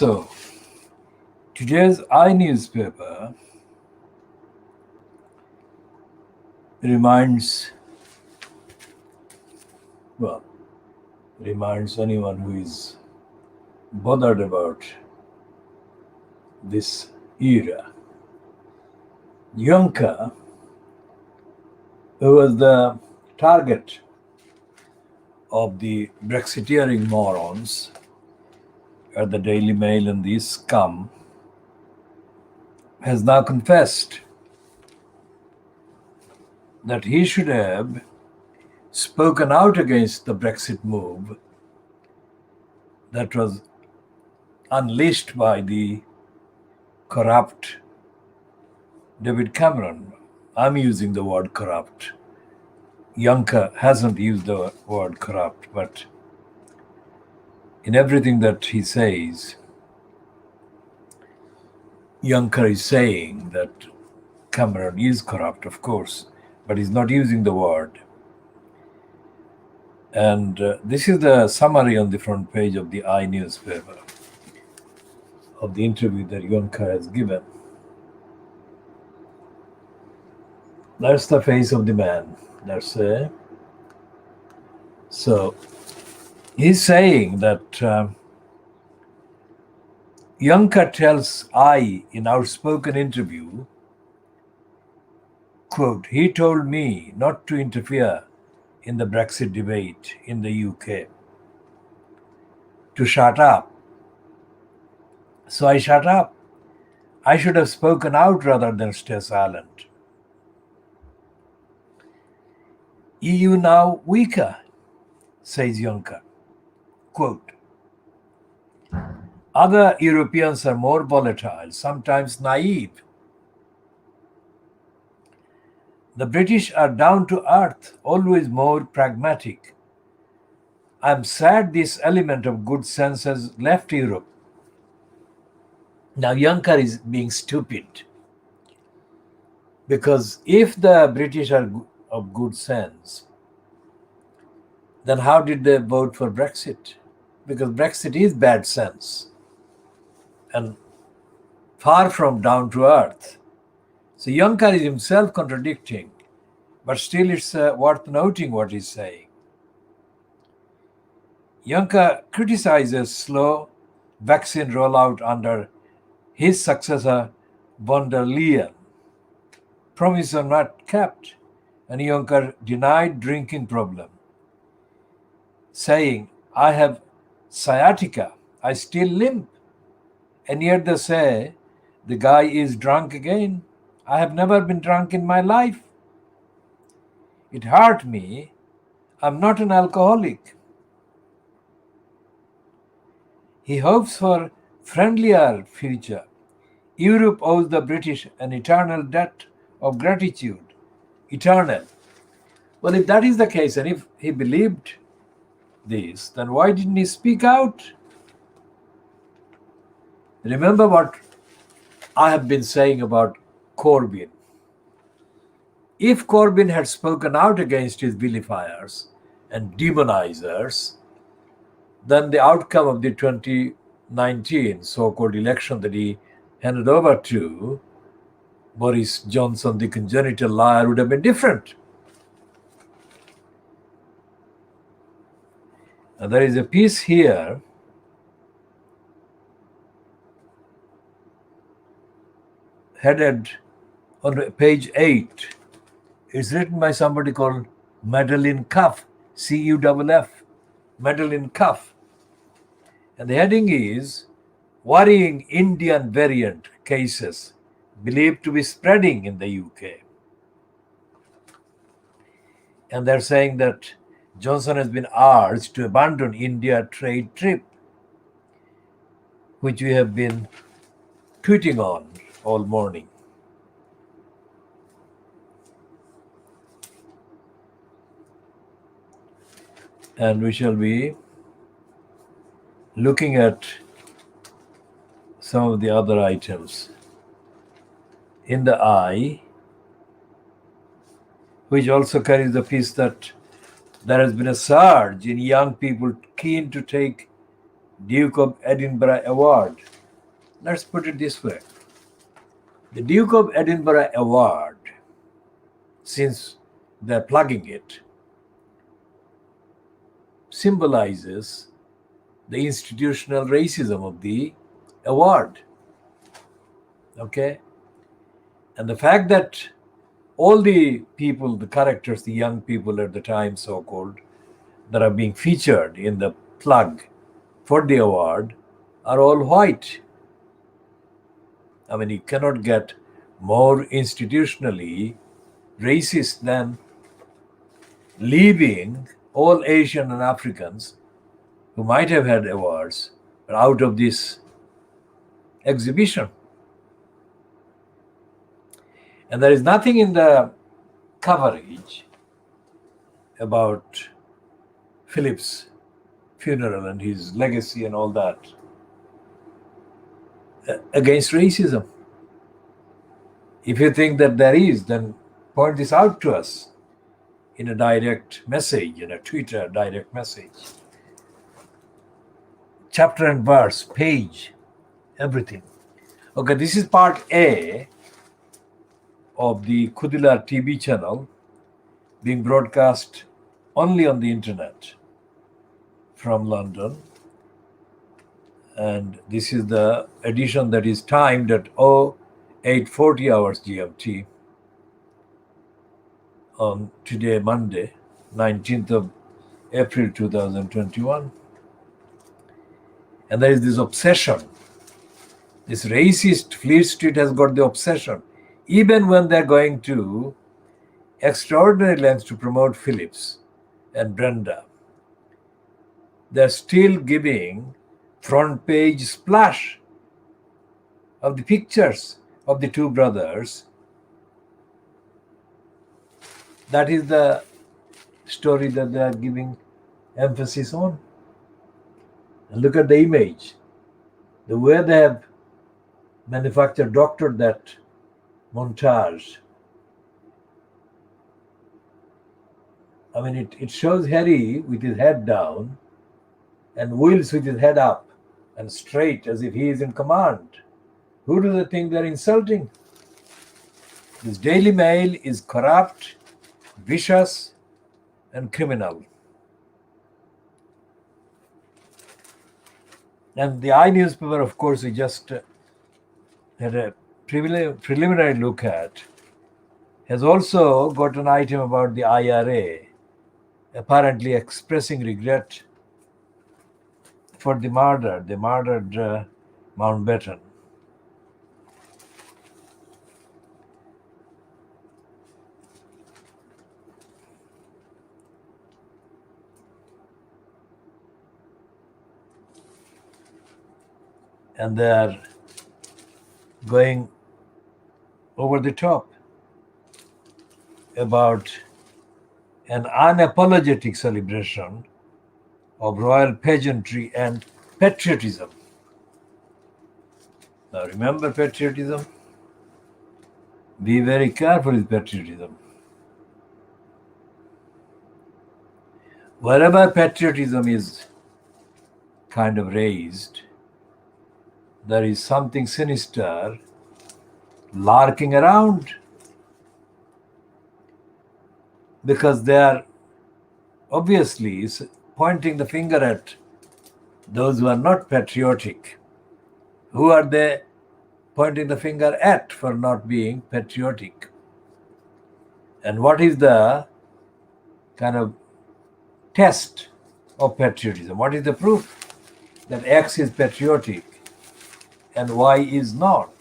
So, today's newspaper reminds anyone who is bothered about this era. Juncker, who was the target of the Brexiteering morons at the Daily Mail and the scum, has now confessed that he should have spoken out against the Brexit move that was unleashed by the corrupt David Cameron. I'm using the word corrupt. Juncker hasn't used the word corrupt, but in everything that he says, Juncker is saying that Cameron is corrupt, of course, but he's not using the word. And this is the summary on the front page of the newspaper of the interview that Juncker has given. That's the face of the man. So he's saying that Juncker tells in outspoken interview, quote, he told me not to interfere in the Brexit debate in the UK, to shut up. So I shut up. I should have spoken out rather than stay silent. EU now weaker, says Juncker. Quote, other Europeans are more volatile, sometimes naive. The British are down to earth, always more pragmatic. I'm sad this element of good sense has left Europe. Now Juncker is being stupid, because if the British are of good sense, then how did they vote for Brexit? Because Brexit is bad sense and far from down to earth. So Juncker is himself contradicting, but still it's worth noting what he's saying. Juncker criticizes slow vaccine rollout under his successor von der Leyen. Promises are not kept, and Juncker denied drinking problem, saying, I have sciatica, I still limp. And yet they say the guy is drunk again. I have never been drunk in my life. It hurt me. I'm not an alcoholic. He hopes for friendlier future. Europe owes the British an eternal debt of gratitude. Eternal. Well, if that is the case, and if he believed this, then why didn't he speak out? Remember what I have been saying about Corbyn. If Corbyn had spoken out against his vilifiers and demonizers, then the outcome of the 2019 so-called election that he handed over to Boris Johnson, the congenital liar, would have been different. And there is a piece here headed on page 8. It's written by somebody called Madeline Cuff, C-U-F-F, Madeline Cuff. And the heading is Worrying Indian Variant Cases Believed to be Spreading in the UK. And they're saying that Johnson has been urged to abandon India trade trip, which we have been tweeting on all morning. And we shall be looking at some of the other items. In the Eye, which also carries the piece that there has been a surge in young people keen to take Duke of Edinburgh Award. Let's put it this way. The Duke of Edinburgh Award, since they're plugging it, symbolizes the institutional racism of the award. Okay? And the fact that all the people, the characters, the young people at the time, so called, that are being featured in the plug for the award are all white. I mean, you cannot get more institutionally racist than leaving all Asian and Africans who might have had awards out of this exhibition. And there is nothing in the coverage about Philip's funeral and his legacy and all that against racism. If you think that there is, then point this out to us in a direct message, in a Twitter direct message. Chapter and verse, page, everything. Okay, this is part A of the Khoodeelaar TV channel being broadcast only on the internet from London. And this is the edition that is timed at 0840 hours GMT on today, Monday, 19th of April 2021. And there is this obsession. This racist Fleet Street has got the obsession. Even when they're going to extraordinary lengths to promote Phillips and Brenda, they're still giving front page splash of the pictures of the two brothers. That is the story that they are giving emphasis on. And look at the image. The way they have manufactured, doctored that montage. I mean, it shows Harry with his head down and Wills with his head up and straight as if he is in command. Who do they think they're insulting? This Daily Mail is corrupt, vicious, and criminal. And the I newspaper, of course, we just had a preliminary look at, has also got an item about the IRA, apparently expressing regret for the murder. They murdered Mountbatten. And they are going over the top about an unapologetic celebration of royal pageantry and patriotism. Now remember patriotism? Be very careful with patriotism. Wherever patriotism is kind of raised, there is something sinister lurking around, because they are obviously pointing the finger at those who are not patriotic. Who are they pointing the finger at for not being patriotic? And what is the kind of test of patriotism? What is the proof that X is patriotic and Y is not?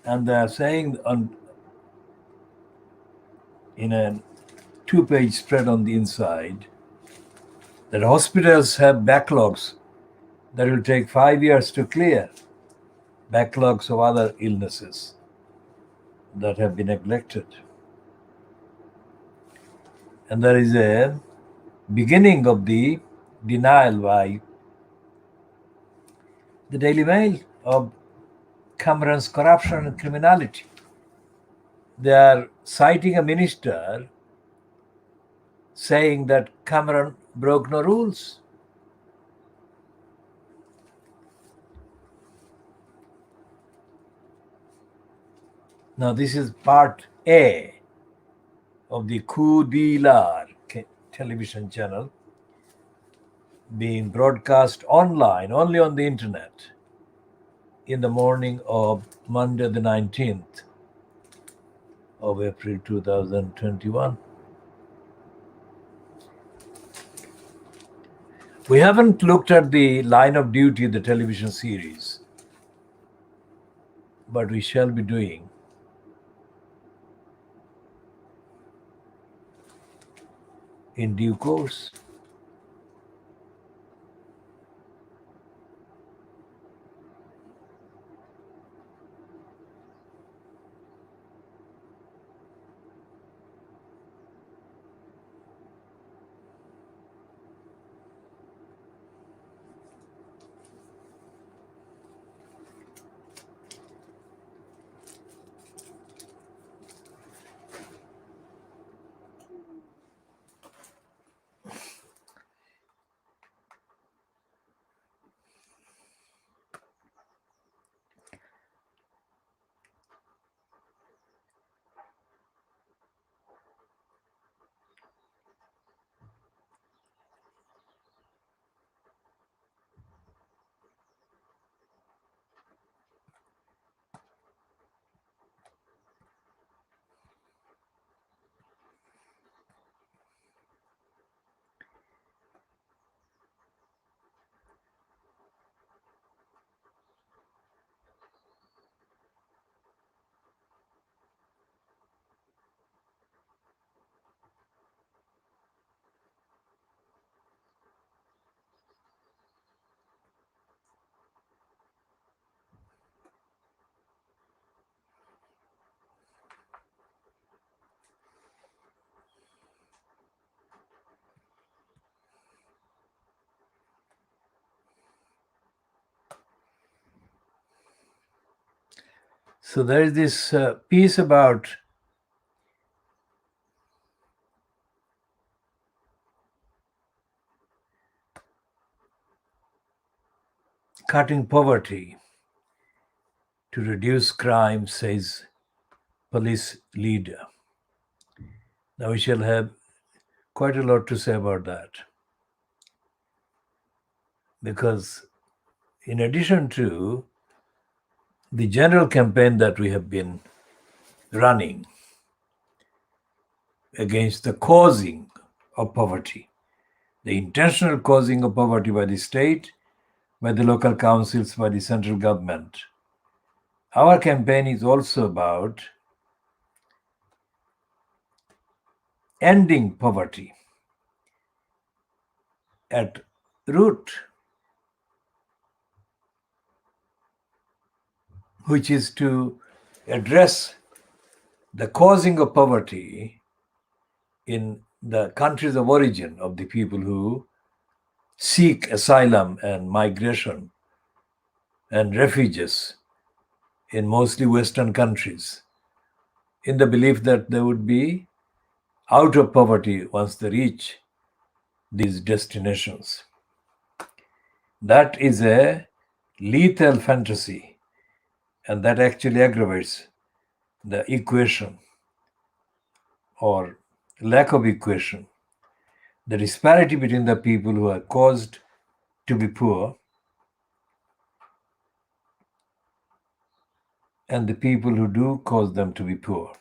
And they are saying in a 2-page spread on the inside that hospitals have backlogs that will take 5 years to clear, backlogs of other illnesses that have been neglected. And there is a beginning of the denial by the Daily Mail of Cameron's corruption and criminality. They are citing a minister saying that Cameron broke no rules. Now, this is part A of the Khoodeelaar television channel being broadcast online, only on the internet, in the morning of Monday the 19th of April 2021. We haven't looked at the Line of Duty, the television series, but we shall be doing in due course. So there is this piece about cutting poverty to reduce crime, says police leader. Now we shall have quite a lot to say about that, because in addition to the general campaign that we have been running against the causing of poverty, the intentional causing of poverty by the state, by the local councils, by the central government, our campaign is also about ending poverty at root, which is to address the causing of poverty in the countries of origin of the people who seek asylum and migration and refuges in mostly Western countries, in the belief that they would be out of poverty once they reach these destinations. That is a lethal fantasy, and that actually aggravates the equation or lack of equation, the disparity between the people who are caused to be poor and the people who do cause them to be poor.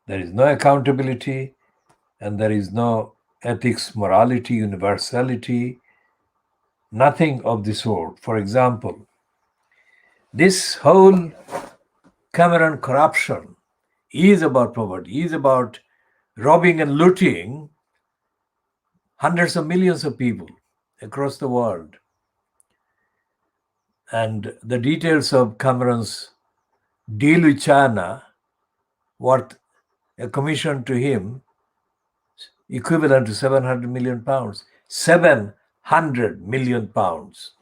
There is no accountability, and there is no ethics, morality, universality, nothing of the sort. For example, this whole Cameron corruption is about poverty, is about robbing and looting hundreds of millions of people across the world. And the details of Cameron's deal with China, worth a commission to him equivalent to 700 million pounds. 700 million pounds.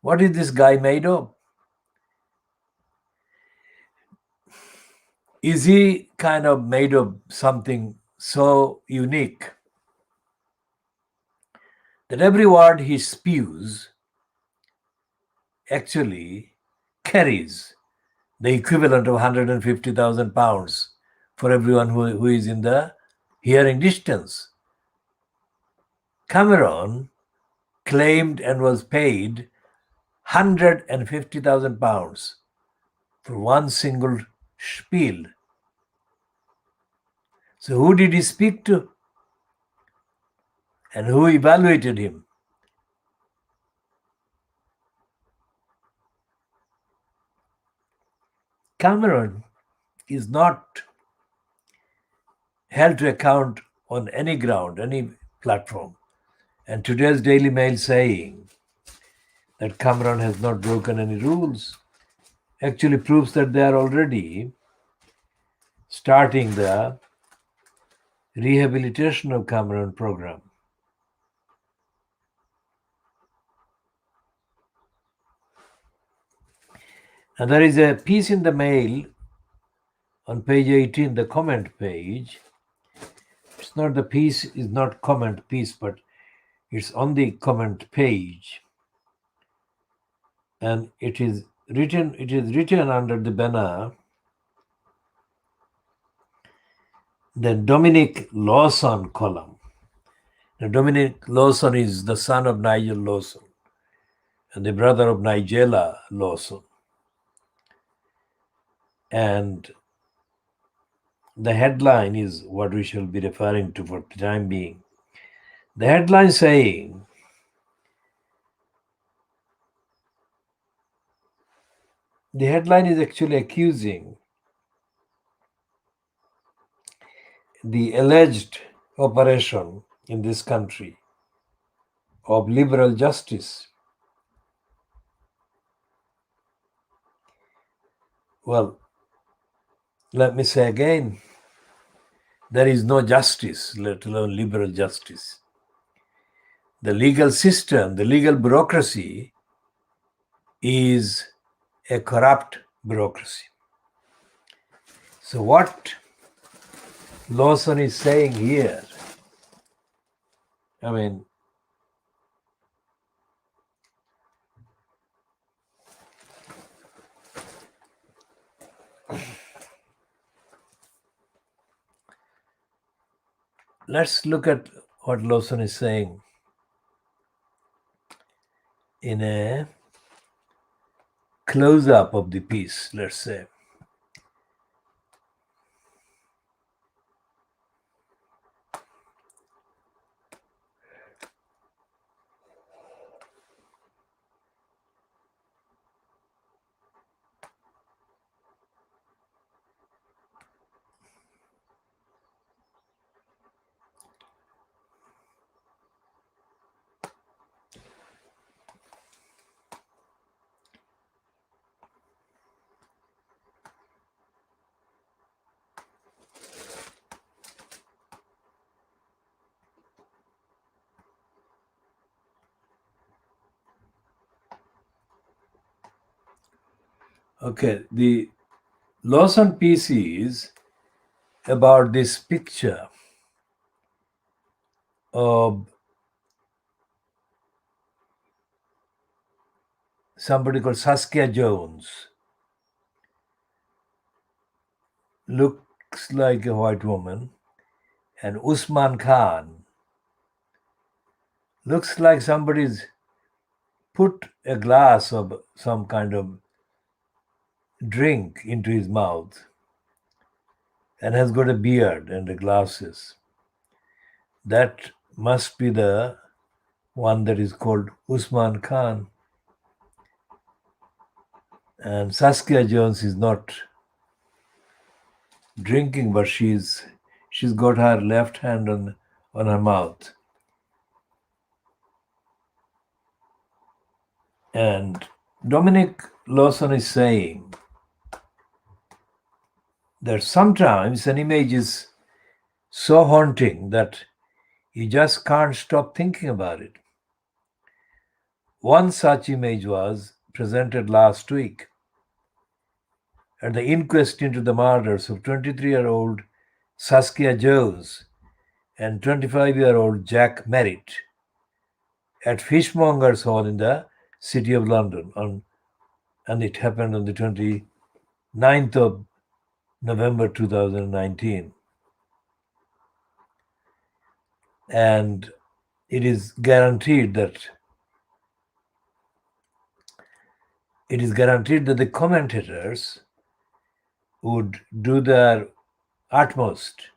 What is this guy made of? Is he kind of made of something so unique that every word he spews actually carries the equivalent of 150,000 pounds for everyone who is in the hearing distance? Cameron claimed and was paid 150,000 pounds for one single spiel. So who did he speak to? And who evaluated him? Cameron is not held to account on any ground, any platform. And today's Daily Mail saying that Cameron has not broken any rules actually proves that they are already starting the rehabilitation of Cameron program. And there is a piece in the Mail on page 18, the comment page. It's not the piece, is not comment piece, but it's on the comment page. And it is written under the banner, the Dominic Lawson column. Now, Dominic Lawson is the son of Nigel Lawson and the brother of Nigella Lawson. And the headline is what we shall be referring to for the time being. The headline saying, the headline is actually accusing the alleged operation in this country of liberal justice. Well, let me say again, there is no justice, let alone liberal justice. The legal system, the legal bureaucracy is a corrupt bureaucracy. So what Lawson is saying here, I mean, let's look at what Lawson is saying in a close-up of the piece, let's say. Okay, the Lawson piece is about this picture of somebody called Saskia Jones. Looks like a white woman. And Usman Khan looks like somebody's put a glass of some kind of drink into his mouth and has got a beard and the glasses. That must be the one that is called Usman Khan. And Saskia Jones is not drinking, but she's She's got her left hand on her mouth. And Dominic Lawson is saying that sometimes an image is so haunting that you just can't stop thinking about it. One such image was presented last week at the inquest into the murders of 23-year-old Saskia Jones and 25-year-old Jack Merritt at Fishmongers Hall in the City of London, and it happened on the 29th of November 2019. And it is guaranteed that the commentators would do their utmost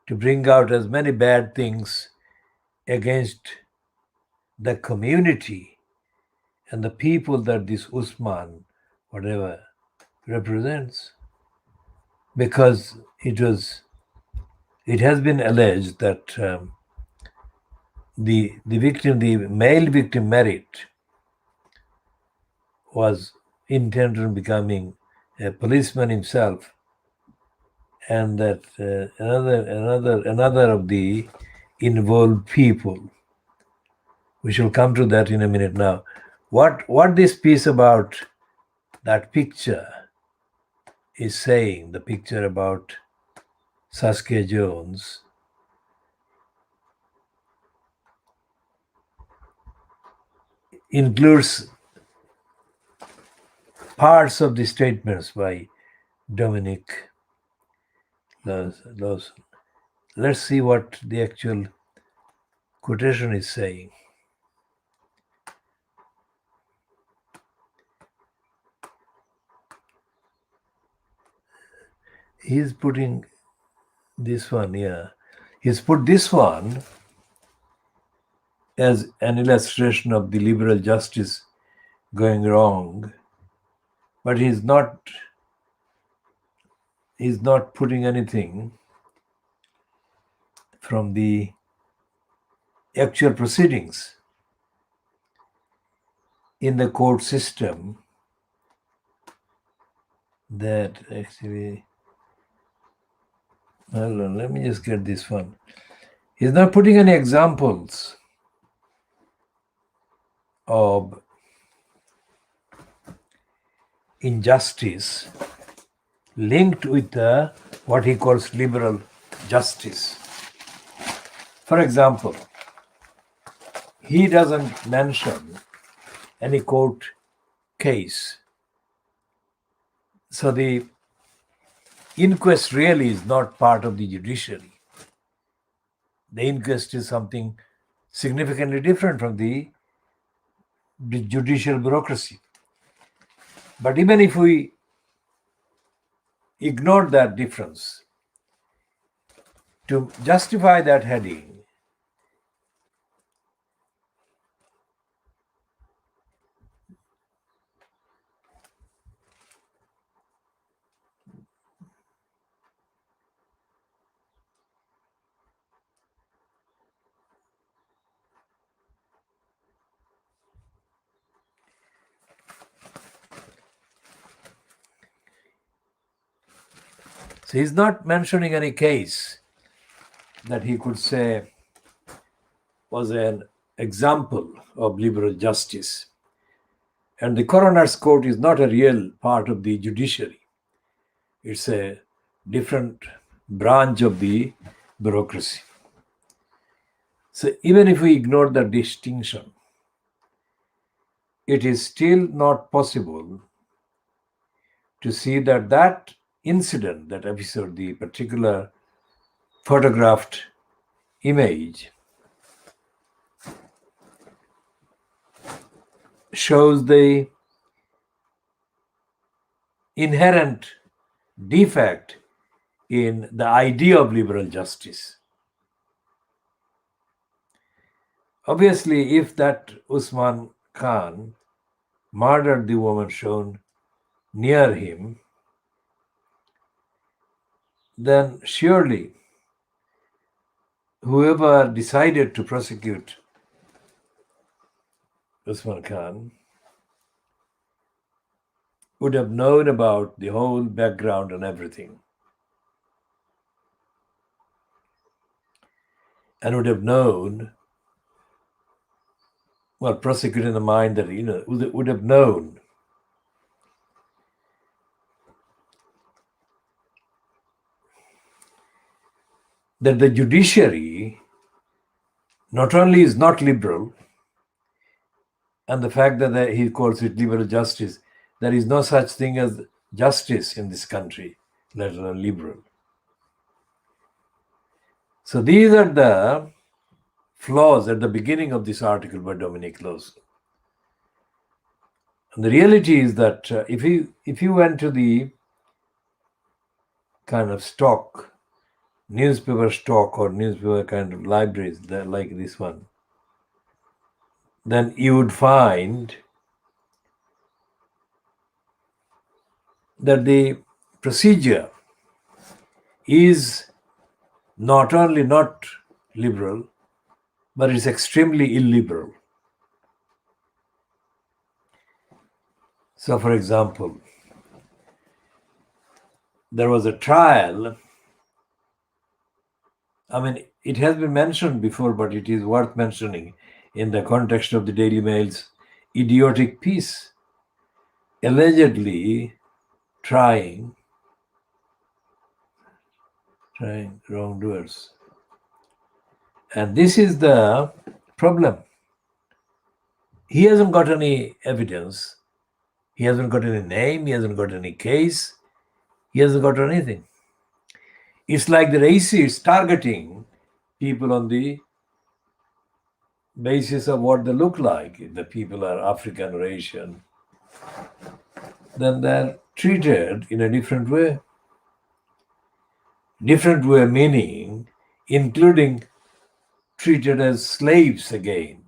to bring out as many bad things against the community and the people that this Usman, whatever, represents. Because it has been alleged that the male victim Merritt, was intent on becoming a policeman himself, and that another of the involved people. We shall come to that in a minute now. What this piece about that picture is saying, the picture about Saskia Jones, includes parts of the statements by Dominic Lawson. Let's see what the actual quotation is saying. He's putting this one, he's put this one as an illustration of the liberal justice going wrong, but he's not putting anything from the actual proceedings in the court system that actually, hold on, let me just get this one. He's not putting any examples of injustice linked with what he calls liberal justice. For example, he doesn't mention any court case. So the inquest really is not part of the judiciary. The inquest is something significantly different from the judicial bureaucracy. But even if we ignore that difference, to justify that heading, so he's not mentioning any case that he could say was an example of liberal justice. And the coroner's court is not a real part of the judiciary. It's a different branch of the bureaucracy. So even if we ignore the distinction, it is still not possible to see that incident, that episode, the particular photographed image, shows the inherent defect in the idea of liberal justice. Obviously, if that Usman Khan murdered the woman shown near him, then surely whoever decided to prosecute Usman Khan would have known about the whole background and everything, and would have known, well, prosecute in the mind that, would have known that the judiciary not only is not liberal, and the fact that he calls it liberal justice, there is no such thing as justice in this country, let alone liberal. So these are the flaws at the beginning of this article by Dominic Lawson. And the reality is that if you went to the kind of newspaper stock or newspaper kind of libraries like this one, then you would find that the procedure is not only not liberal, but it's extremely illiberal. So, for example, there was a trial. I mean, it has been mentioned before, but it is worth mentioning in the context of the Daily Mail's idiotic piece, allegedly trying wrongdoers. And this is the problem. He hasn't got any evidence. He hasn't got any name. He hasn't got any case. He hasn't got anything. It's like the racists targeting people on the basis of what they look like. If the people are African or Asian, then they're treated in a different way. Different way meaning including treated as slaves again.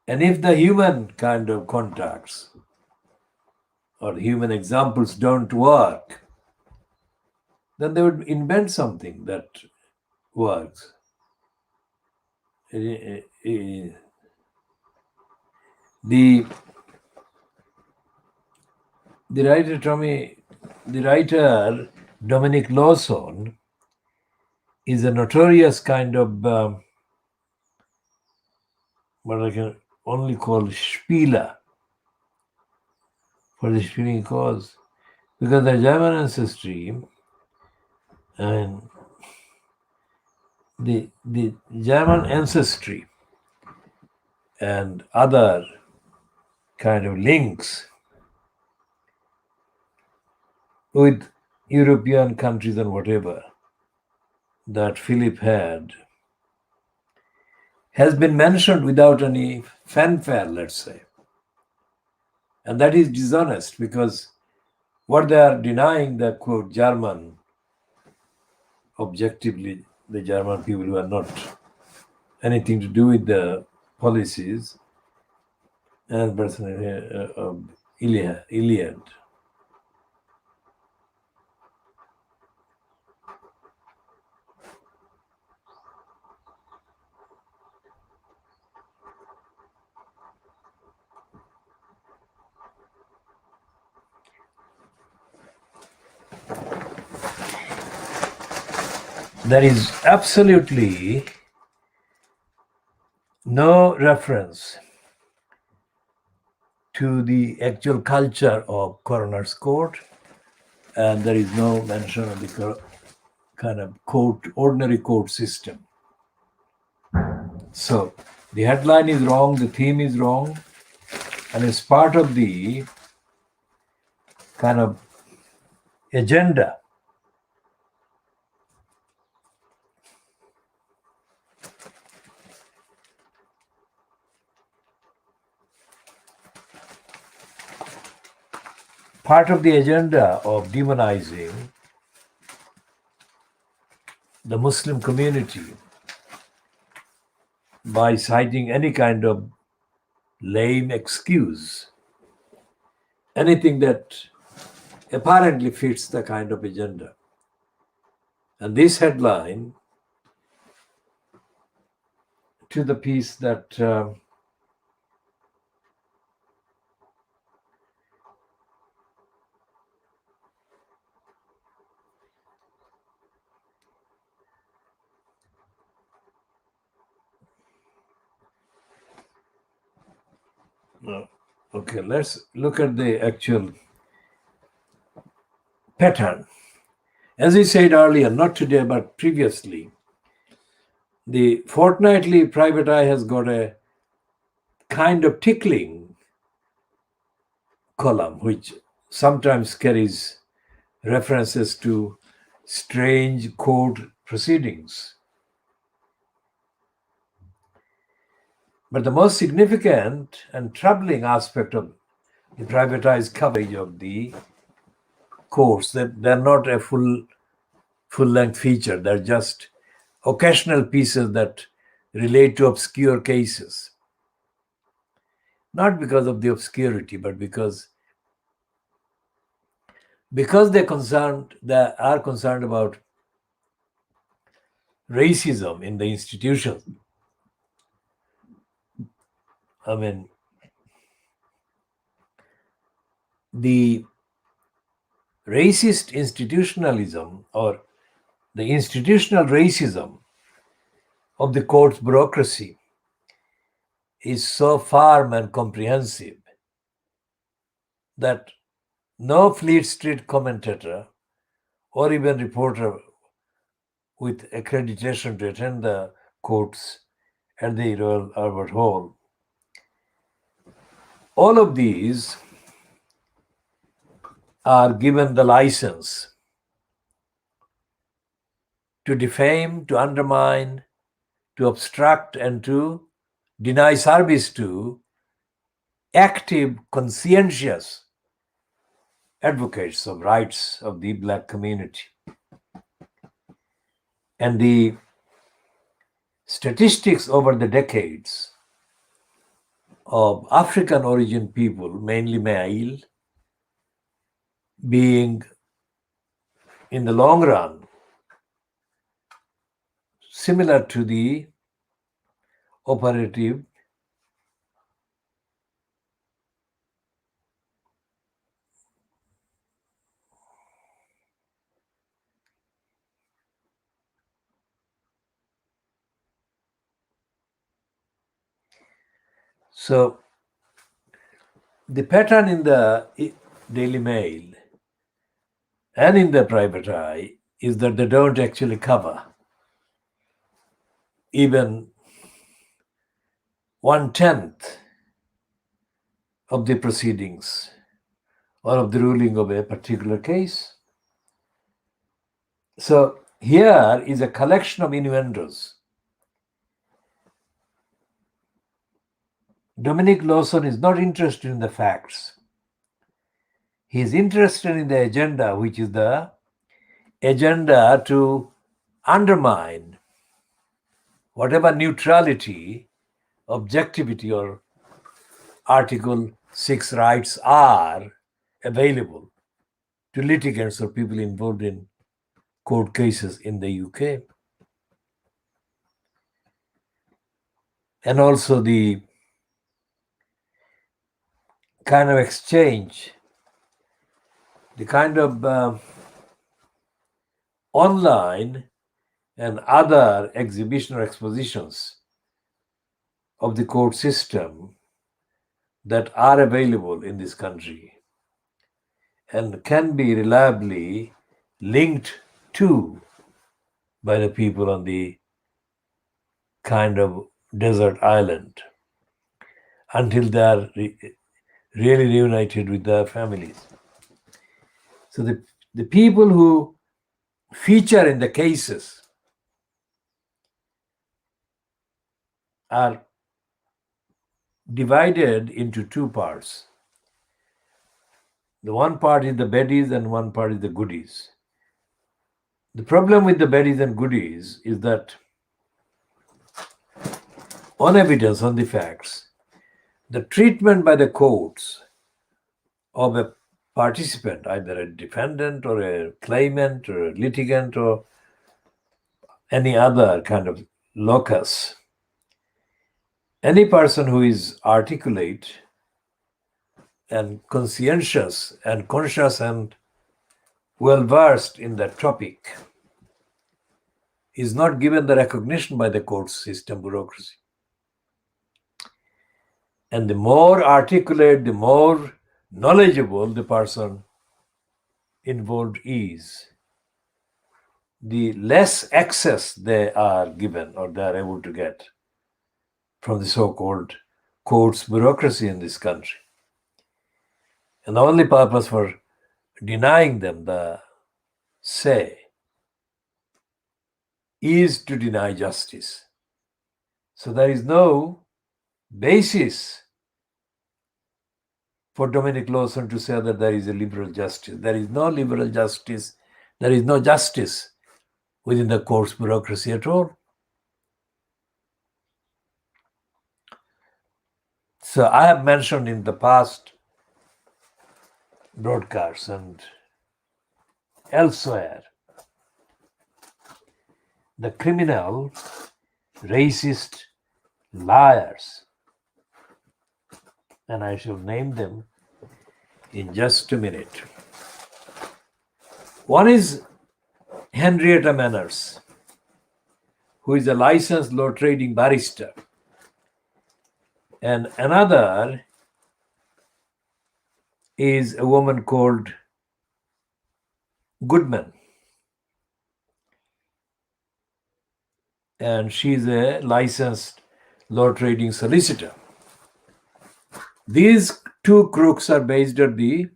And if the human kind of contacts or human examples don't work, then they would invent something that works. The writer Dominic Lawson is a notorious kind of what I can only call spieler for the spilling cause, because the German ancestry and the German ancestry and other kind of links with European countries and whatever that Philip had has been mentioned without any fanfare, let's say. And that is dishonest, because what they are denying, the quote German, objectively the German people who are not anything to do with the policies and personally of Iliad. There is absolutely no reference to the actual culture of coroner's court, and there is no mention of the kind of ordinary court system. So the headline is wrong, the theme is wrong, and it's part of the kind of agenda of demonizing the Muslim community by citing any kind of lame excuse, anything that apparently fits the kind of agenda. And this headline to the piece that okay, let's look at the actual pattern. As we said earlier, not today, but previously, the fortnightly private eye has got a kind of tickling column, which sometimes carries references to strange court proceedings. But the most significant and troubling aspect of the privatized coverage of the courts, that they're not a full-length feature. They're just occasional pieces that relate to obscure cases. Not because of the obscurity, but because they are concerned about racism in the institutions. I mean, the racist institutionalism or the institutional racism of the court's bureaucracy is so firm and comprehensive that no Fleet Street commentator or even reporter with accreditation to attend the courts at the Royal Albert Hall, all of these are given the license to defame, to undermine, to obstruct, and to deny service to active, conscientious advocates of rights of the Black community. And the statistics over the decades of African origin people, mainly male, being in the long run similar to the operative so the pattern in the Daily Mail and in the private eye is that they don't actually cover even 1/10 of the proceedings or of the ruling of a particular case. So here is a collection of innuendos. Dominic Lawson is not interested in the facts. He is interested in the agenda, which is the agenda to undermine whatever neutrality, objectivity, or Article 6 rights are available to litigants or people involved in court cases in the UK. And also the kind of exchange, the kind of online and other exhibition or expositions of the court system that are available in this country and can be reliably linked to by the people on the kind of desert island until they are really reunited with their families. So the people who feature in the cases are divided into two parts. The one part is the baddies and one part is the goodies. The problem with the baddies and goodies is that on evidence, on the facts, the treatment by the courts of a participant, either a defendant or a claimant or a litigant or any other kind of locus. Any person who is articulate and conscientious and conscious and well versed in that topic is not given the recognition by the court system bureaucracy. And the more articulate, the more knowledgeable the person involved is, the less access they are given or they are able to get from the so-called courts bureaucracy in this country. And the only purpose for denying them the say is to deny justice. So there is no basis for Dominic Lawson to say that there is a liberal justice. There is no liberal justice. There is no justice within the courts bureaucracy at all. So I have mentioned in the past broadcasts and elsewhere the criminal, racist liars, and I shall name them in just a minute. One is Henrietta Manners, who is a licensed law trading barrister, and another is a woman called Goodman, and she is a licensed law trading solicitor. These two crooks are based at the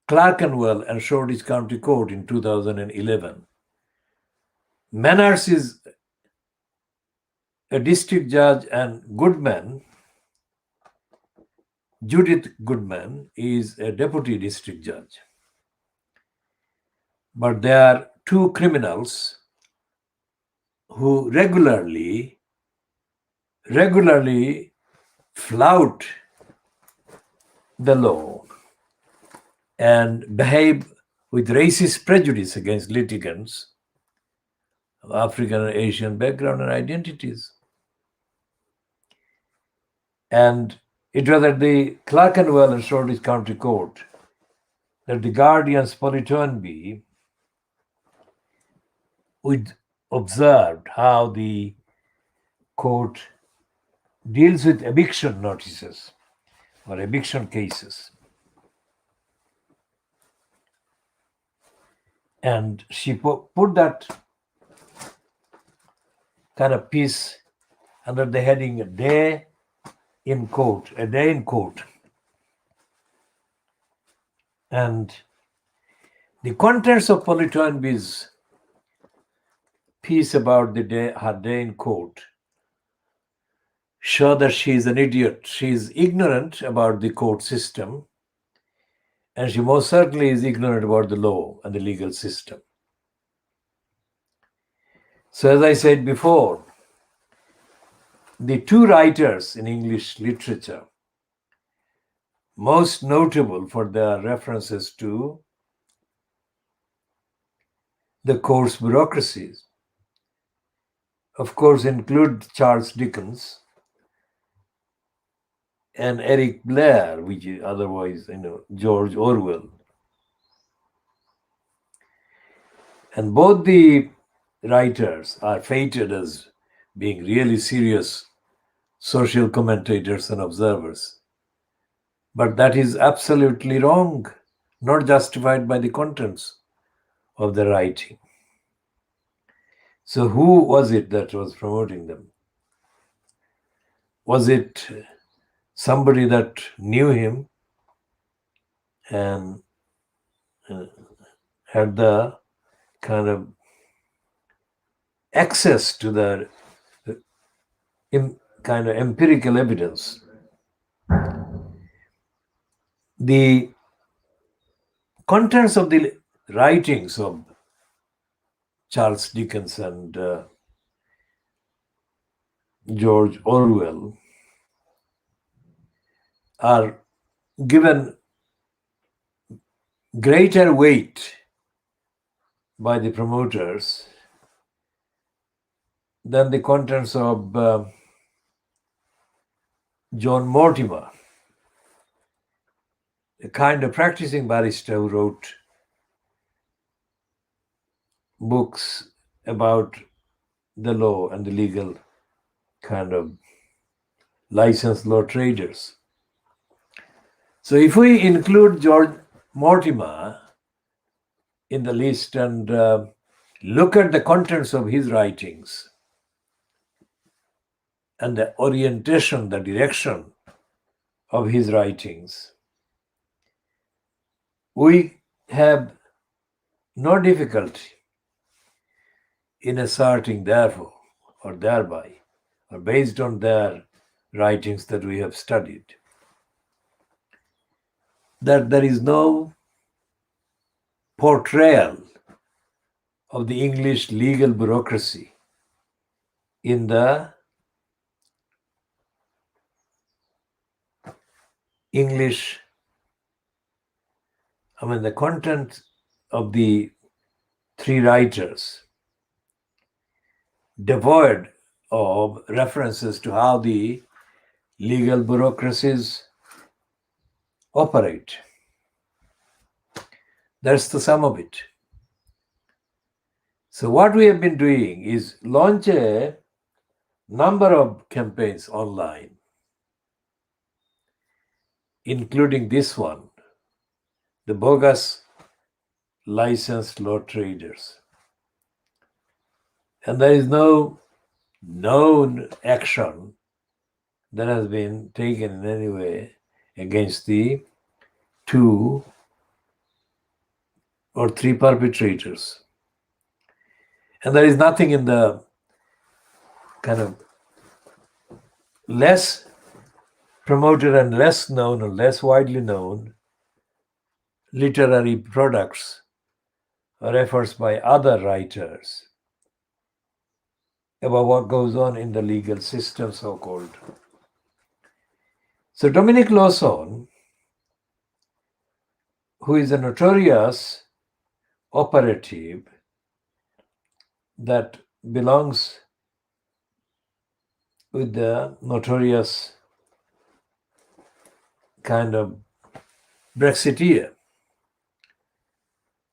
Clerkenwell and Shoreditch County Court in 2011. Manners is a district judge, and Goodman, Judith Goodman, is a deputy district judge. But there are two criminals who regularly flout the law and behave with racist prejudice against litigants of African and Asian background and identities. And it was at the Clerkenwell and Shoreditch County Court that the Guardian's Polly Toynbee observed how the court deals with eviction notices or eviction cases. And she put that kind of piece under the heading a day in court. And the contents of Polly Toynbee's piece about her day in court show that she is an idiot. She is ignorant about the court system, and she most certainly is ignorant about the law and the legal system. So as I said before, the two writers in English literature most notable for their references to the courts bureaucracies, of course, include Charles Dickens and Eric Blair, which is otherwise, George Orwell. And both the writers are fated as being really serious social commentators and observers. But that is absolutely wrong, not justified by the contents of the writing. So who was it that was promoting them? Was it somebody that knew him and had the kind of access to the kind of empirical evidence? The contents of the writings of Charles Dickens and George Orwell are given greater weight by the promoters, then the contents of John Mortimer, a kind of practicing barrister who wrote books about the law and the legal kind of licensed law traders. So if we include George Mortimer in the list and look at the contents of his writings and the orientation, the direction of his writings, we have no difficulty in asserting therefore or thereby or based on their writings that we have studied that there is no portrayal of the English legal bureaucracy in the English, the content of the three writers, devoid of references to how the legal bureaucracies operate. That's the sum of it. So what we have been doing is launch a number of campaigns online, including this one, the bogus licensed law traders. And there is no known action that has been taken in any way against the 2 or 3 perpetrators. And there is nothing in the kind of less promoted and less known or less widely known literary products or efforts by other writers about what goes on in the legal system, so-called. So Dominic Lawson, who is a notorious operative that belongs with the notorious kind of Brexiteer.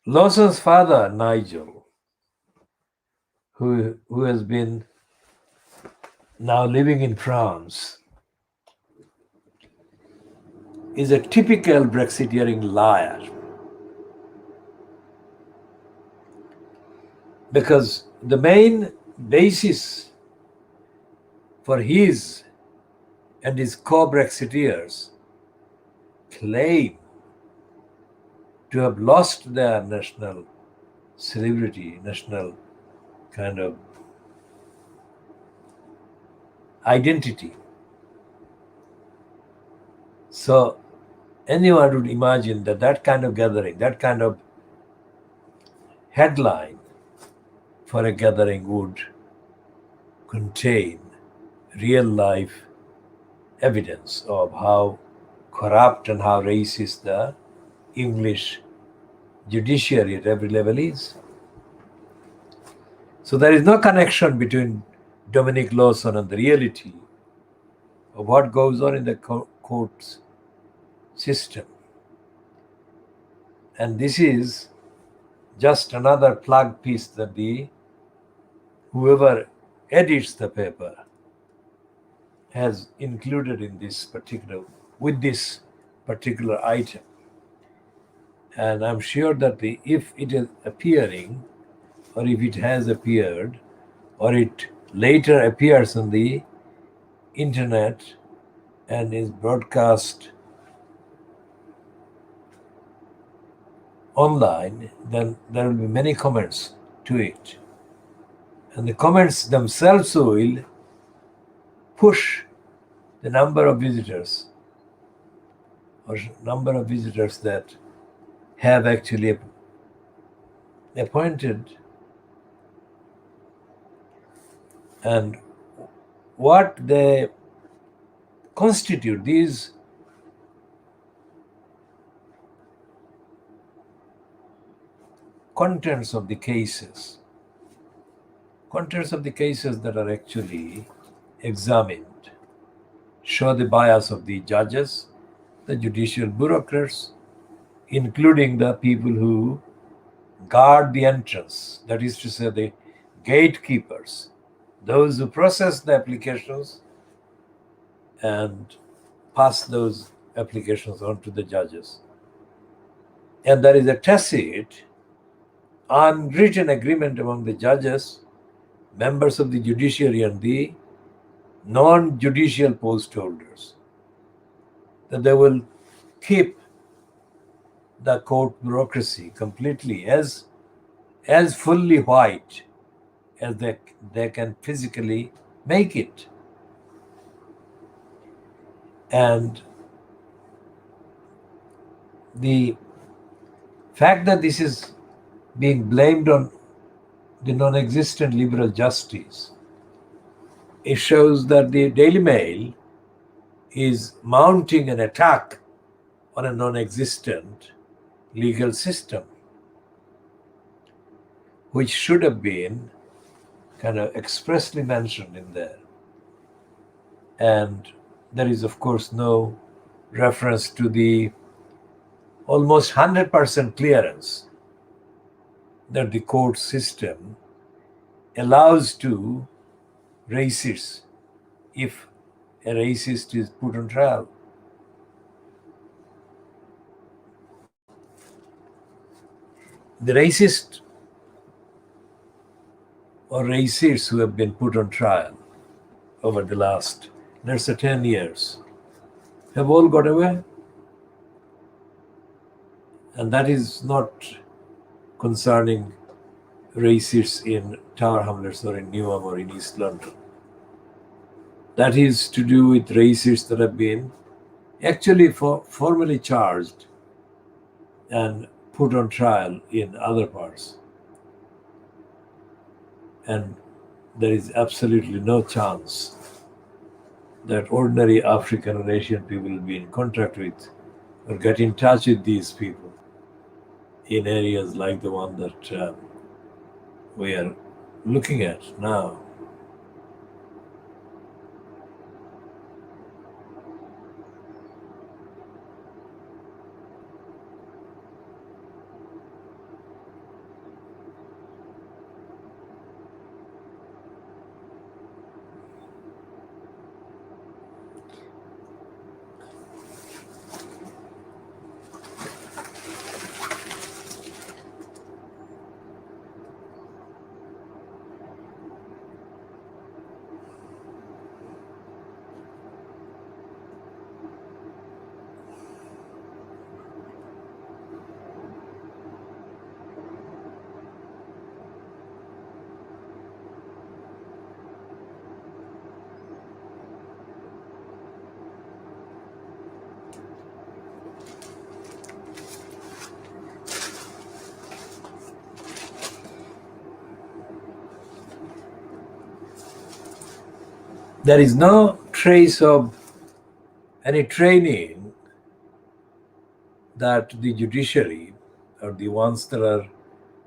Lawson's father, Nigel, who has been now living in France, is a typical Brexiteering liar. Because the main basis for his and his co-Brexiteers claim to have lost their national celebrity, national kind of identity. So anyone would imagine that that kind of gathering, that kind of headline for a gathering would contain real life evidence of how corrupt and how racist the English judiciary at every level is. So there is no connection between Dominic Lawson and the reality of what goes on in the courts system. And this is just another plug piece that whoever edits the paper has included in this particular item. And I'm sure that if it is appearing, or if it has appeared, or it later appears on the internet and is broadcast online, then there will be many comments to it. And the comments themselves will push the number of visitors that have actually appointed, and what they constitute. These contents of the cases. Contents of the cases that are actually examined show the bias of the judges, the judicial bureaucrats, including the people who guard the entrance, that is to say, the gatekeepers, those who process the applications and pass those applications on to the judges. And there is a tacit, unwritten agreement among the judges, members of the judiciary, and the non judicial post holders that they will keep the court bureaucracy completely as fully white as they can physically make it. And the fact that this is being blamed on the non-existent liberal justice, it shows that the Daily Mail is mounting an attack on a non-existent legal system, which should have been kind of expressly mentioned in there. And there is, of course, no reference to the almost 100% clearance that the court system allows to racists if a racist is put on trial. The racist or racists who have been put on trial over the last, let's say, 10 years have all got away. And that is not concerning racists in Tower Hamlets or in Newham or in East London. That is to do with racists that have been actually formally charged and put on trial in other parts. And there is absolutely no chance that ordinary African or Asian people will be in contact with or get in touch with these people in areas like the one that we are looking at now. There is no trace of any training that the judiciary or the ones that are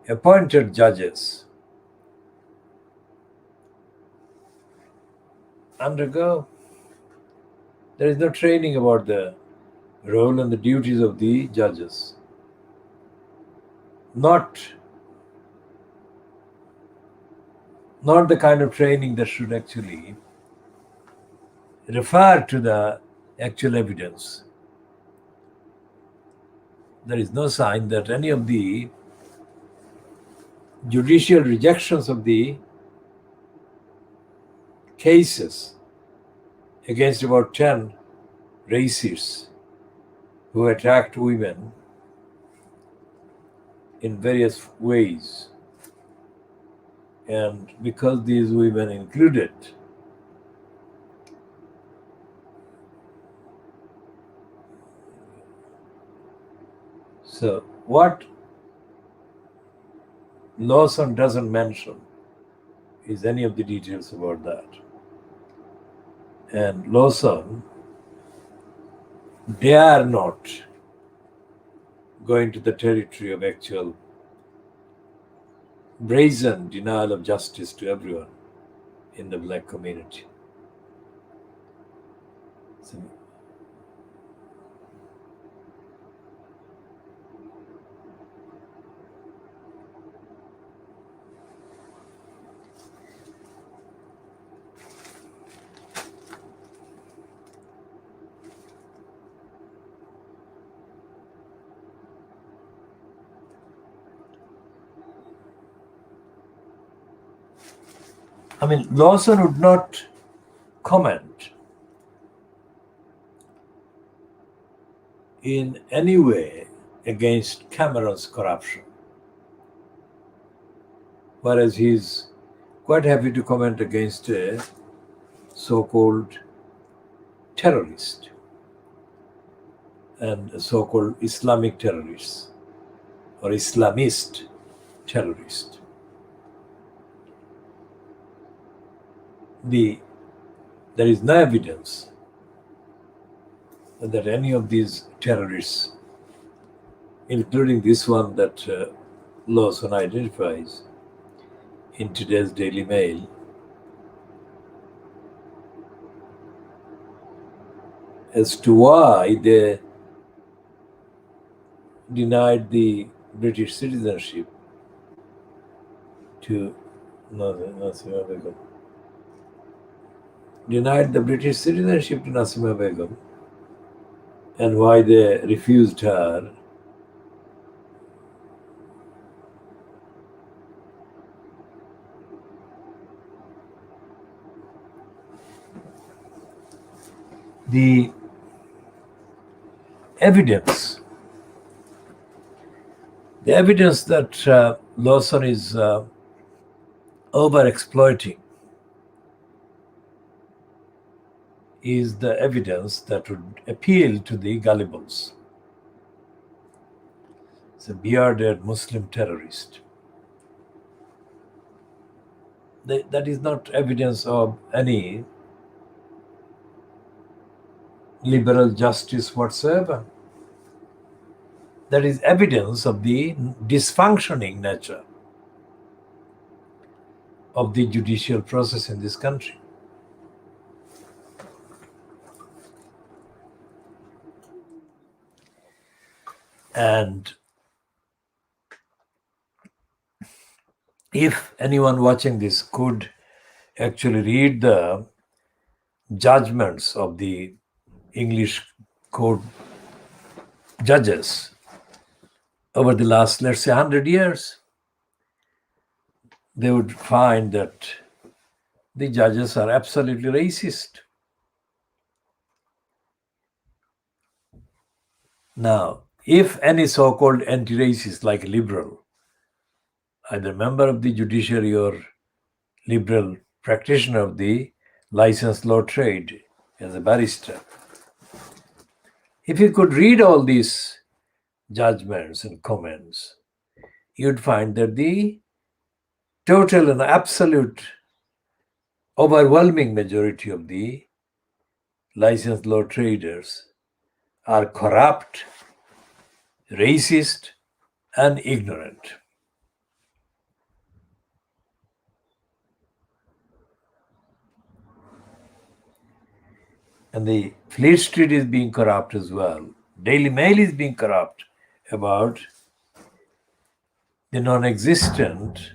appointed judges undergo. There is no training about the role and the duties of the judges. Not the kind of training that should actually refer to the actual evidence. There is no sign that any of the judicial rejections of the cases against about 10 racists who attacked women in various ways. And because these women included so what Lawson doesn't mention is any of the details about that. And Lawson dare not go into the territory of actual brazen denial of justice to everyone in the black community. So, I mean, Lawson would not comment in any way against Cameron's corruption, whereas he's quite happy to comment against a so-called terrorist and so-called Islamic terrorists or Islamist terrorist. There is no evidence that any of these terrorists, including this one that Lawson identifies in today's Daily Mail, as to why they denied the British citizenship to Nasima Begum. Denied the British citizenship to Nasima Begum, and why they refused her the evidence that Lawson is over exploiting is the evidence that would appeal to the gullibles. It's a bearded Muslim terrorist. That is not evidence of any liberal justice whatsoever. That is evidence of the dysfunctioning nature of the judicial process in this country. And if anyone watching this could actually read the judgments of the English court judges over the last, let's say, 100 years, they would find that the judges are absolutely racist. Now, if any so-called anti-racist, like a liberal, either member of the judiciary or liberal practitioner of the licensed law trade as a barrister, if you could read all these judgments and comments, you'd find that the total and absolute overwhelming majority of the licensed law traders are corrupt, racist, and ignorant. And the Fleet Street is being corrupt as well. Daily Mail is being corrupt about the non-existent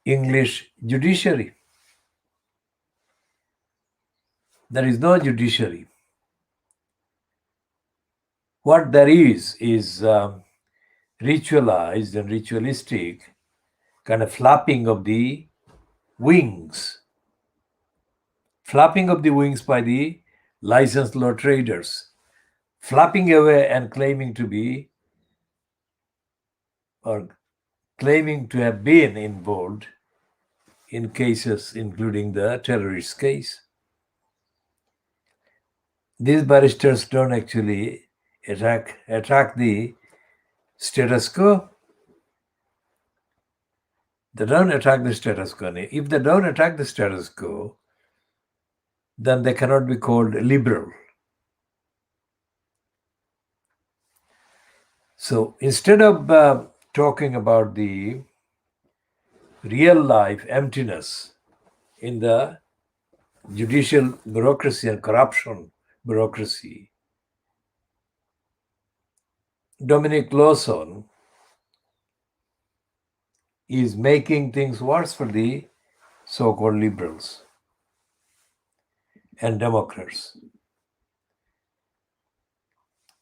English judiciary. There is no judiciary. What there is ritualized and ritualistic kind of flapping of the wings. Flapping of the wings by the licensed law traders. Flapping away and claiming to be or claiming to have been involved in cases including the terrorist case. These barristers don't actually attack the status quo. They don't attack the status quo. If they don't attack the status quo, then they cannot be called liberal. So instead of talking about the real life emptiness in the judicial bureaucracy and corruption bureaucracy. Dominic Lawson is making things worse for the so-called liberals and Democrats.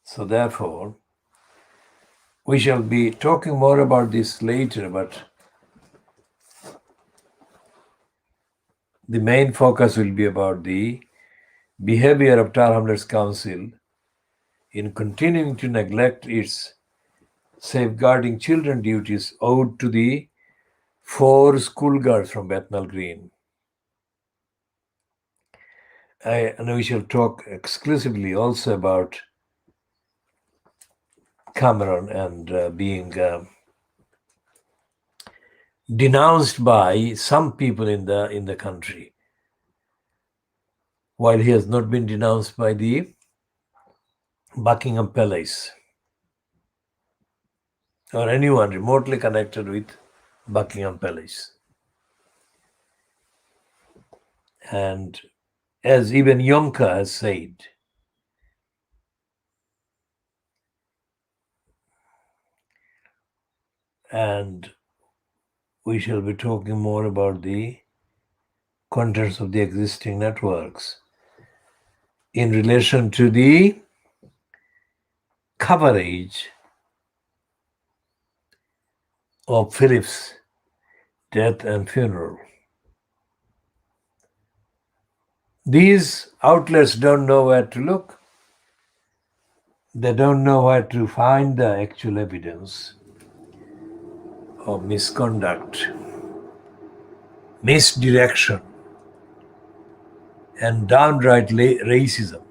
So therefore, we shall be talking more about this later, but the main focus will be about the behavior of Tower Hamlets Council in continuing to neglect its safeguarding children duties owed to the 4 schoolgirls from Bethnal Green. And we shall talk exclusively also about Cameron and being denounced by some people in the country, while he has not been denounced by the Buckingham Palace or anyone remotely connected with Buckingham Palace. And as even Yonka has said, and we shall be talking more about the contents of the existing networks in relation to the coverage of Philip's death and funeral. These outlets don't know where to look. They don't know where to find the actual evidence of misconduct, misdirection, and downright racism.